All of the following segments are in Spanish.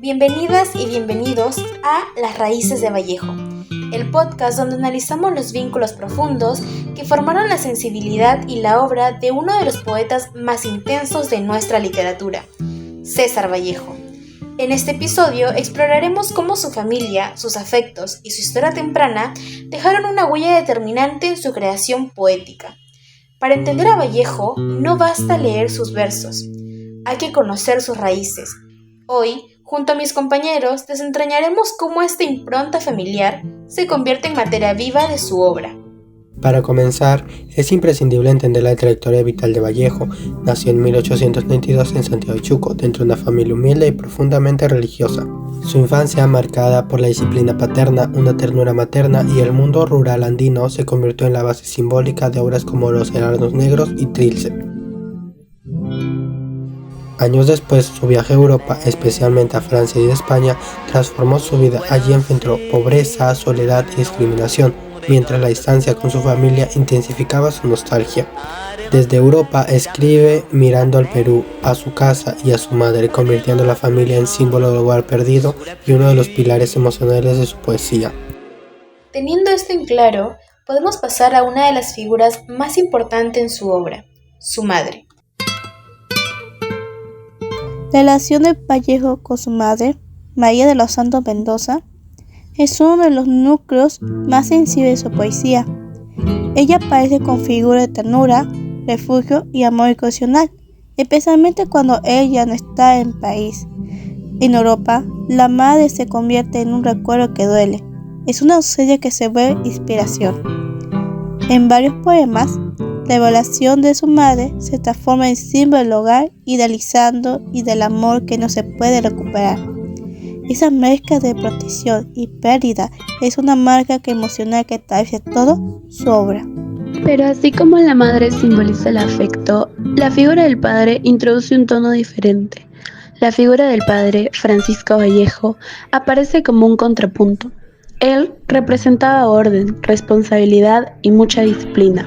Bienvenidas y bienvenidos a Las Raíces de Vallejo, el podcast donde analizamos los vínculos profundos que formaron la sensibilidad y la obra de uno de los poetas más intensos de nuestra literatura, César Vallejo. En este episodio exploraremos cómo su familia, sus afectos y su historia temprana dejaron una huella determinante en su creación poética. Para entender a Vallejo no basta leer sus versos, hay que conocer sus raíces. Hoy, junto a mis compañeros, desentrañaremos cómo esta impronta familiar se convierte en materia viva de su obra. Para comenzar, es imprescindible entender la trayectoria vital de Vallejo. Nació en 1892 en Santiago de Chuco, dentro de una familia humilde y profundamente religiosa. Su infancia, marcada por la disciplina paterna, una ternura materna y el mundo rural andino, se convirtió en la base simbólica de obras como Los Heranos Negros y Trilce. Años después, su viaje a Europa, especialmente a Francia y España, transformó su vida. Allí enfrentó pobreza, soledad y discriminación, mientras la distancia con su familia intensificaba su nostalgia. Desde Europa escribe mirando al Perú, a su casa y a su madre, convirtiendo a la familia en símbolo del hogar perdido y uno de los pilares emocionales de su poesía. Teniendo esto en claro, podemos pasar a una de las figuras más importantes en su obra, su madre. La relación de Vallejo con su madre, María de los Santos Mendoza, es uno de los núcleos más sensibles de su poesía. Ella aparece con figuras de ternura, refugio y amor incondicional, especialmente cuando ella no está en el país. En Europa, la madre se convierte en un recuerdo que duele. Es una ausencia que se vuelve inspiración. En varios poemas, la evaluación de su madre se transforma en símbolo del hogar, idealizando y del amor que no se puede recuperar. Esa mezcla de protección y pérdida es una marca emocional que atraviesa todo su obra. Pero así como la madre simboliza el afecto, la figura del padre introduce un tono diferente. La figura del padre, Francisco Vallejo, aparece como un contrapunto. Él representaba orden, responsabilidad y mucha disciplina.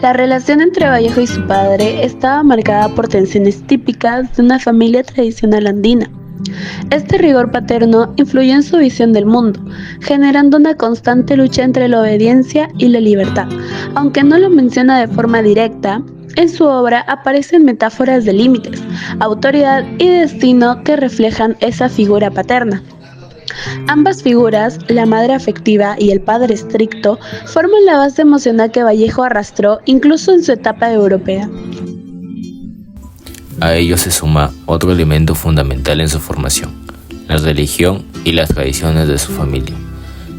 La relación entre Vallejo y su padre estaba marcada por tensiones típicas de una familia tradicional andina. Este rigor paterno influyó en su visión del mundo, generando una constante lucha entre la obediencia y la libertad. Aunque no lo menciona de forma directa, en su obra aparecen metáforas de límites, autoridad y destino que reflejan esa figura paterna. Ambas figuras, la madre afectiva y el padre estricto, forman la base emocional que Vallejo arrastró incluso en su etapa europea. A ello se suma otro elemento fundamental en su formación, la religión y las tradiciones de su familia.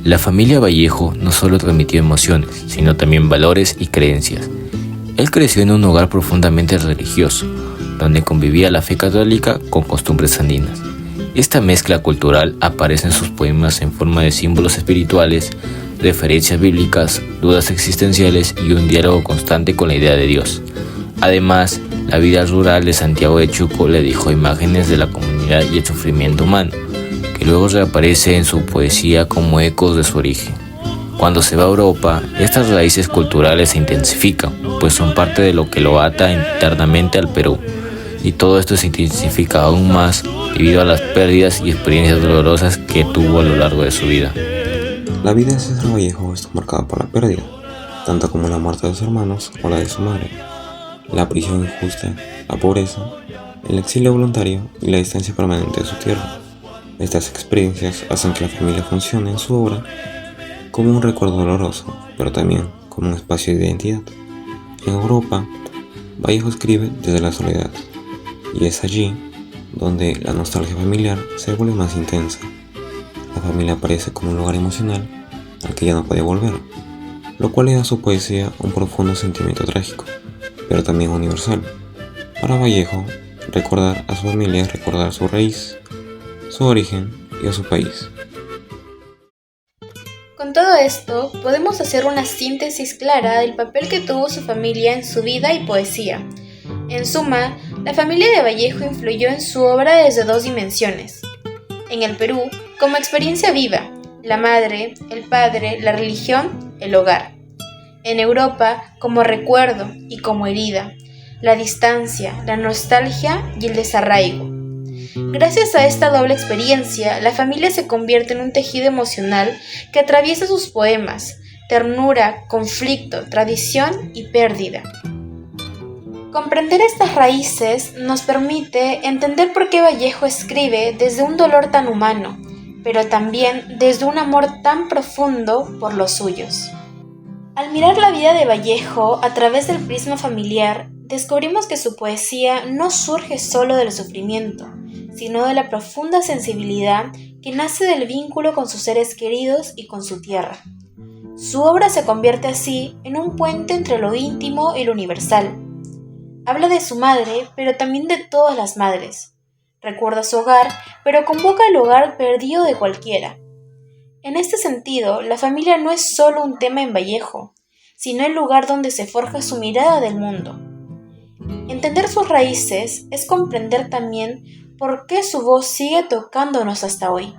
La familia Vallejo no solo transmitió emociones, sino también valores y creencias. Él creció en un hogar profundamente religioso, donde convivía la fe católica con costumbres andinas. Esta mezcla cultural aparece en sus poemas en forma de símbolos espirituales, referencias bíblicas, dudas existenciales y un diálogo constante con la idea de Dios. Además, la vida rural de Santiago de Chuco le dejó imágenes de la comunidad y el sufrimiento humano, que luego reaparece en su poesía como ecos de su origen. Cuando se va a Europa, estas raíces culturales se intensifican, pues son parte de lo que lo ata internamente al Perú. Y todo esto se intensifica aún más debido a las pérdidas y experiencias dolorosas que tuvo a lo largo de su vida. La vida de César Vallejo está marcada por la pérdida, tanto como la muerte de sus hermanos o la de su madre, la prisión injusta, la pobreza, el exilio voluntario y la distancia permanente de su tierra. Estas experiencias hacen que la familia funcione en su obra como un recuerdo doloroso, pero también como un espacio de identidad. En Europa, Vallejo escribe desde la soledad, y es allí donde la nostalgia familiar se vuelve más intensa. La familia aparece como un lugar emocional al que ya no puede volver, lo cual le da a su poesía un profundo sentimiento trágico, pero también universal. Para Vallejo, recordar a su familia es recordar su raíz, su origen y a su país. Con todo esto, podemos hacer una síntesis clara del papel que tuvo su familia en su vida y poesía. En suma, la familia de Vallejo influyó en su obra desde dos dimensiones. En el Perú, como experiencia viva, la madre, el padre, la religión, el hogar. En Europa, como recuerdo y como herida, la distancia, la nostalgia y el desarraigo. Gracias a esta doble experiencia, la familia se convierte en un tejido emocional que atraviesa sus poemas: ternura, conflicto, tradición y pérdida. Comprender estas raíces nos permite entender por qué Vallejo escribe desde un dolor tan humano, pero también desde un amor tan profundo por los suyos. Al mirar la vida de Vallejo a través del prisma familiar, descubrimos que su poesía no surge solo del sufrimiento, sino de la profunda sensibilidad que nace del vínculo con sus seres queridos y con su tierra. Su obra se convierte así en un puente entre lo íntimo y lo universal. Habla de su madre, pero también de todas las madres. Recuerda su hogar, pero convoca el hogar perdido de cualquiera. En este sentido, la familia no es solo un tema en Vallejo, sino el lugar donde se forja su mirada del mundo. Entender sus raíces es comprender también por qué su voz sigue tocándonos hasta hoy,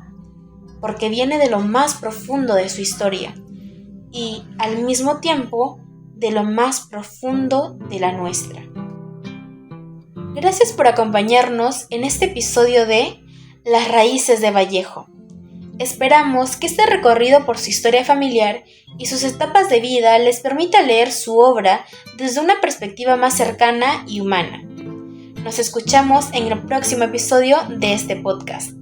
porque viene de lo más profundo de su historia y, al mismo tiempo, de lo más profundo de la nuestra. Gracias por acompañarnos en este episodio de Las raíces de Vallejo. Esperamos que este recorrido por su historia familiar y sus etapas de vida les permita leer su obra desde una perspectiva más cercana y humana. Nos escuchamos en el próximo episodio de este podcast.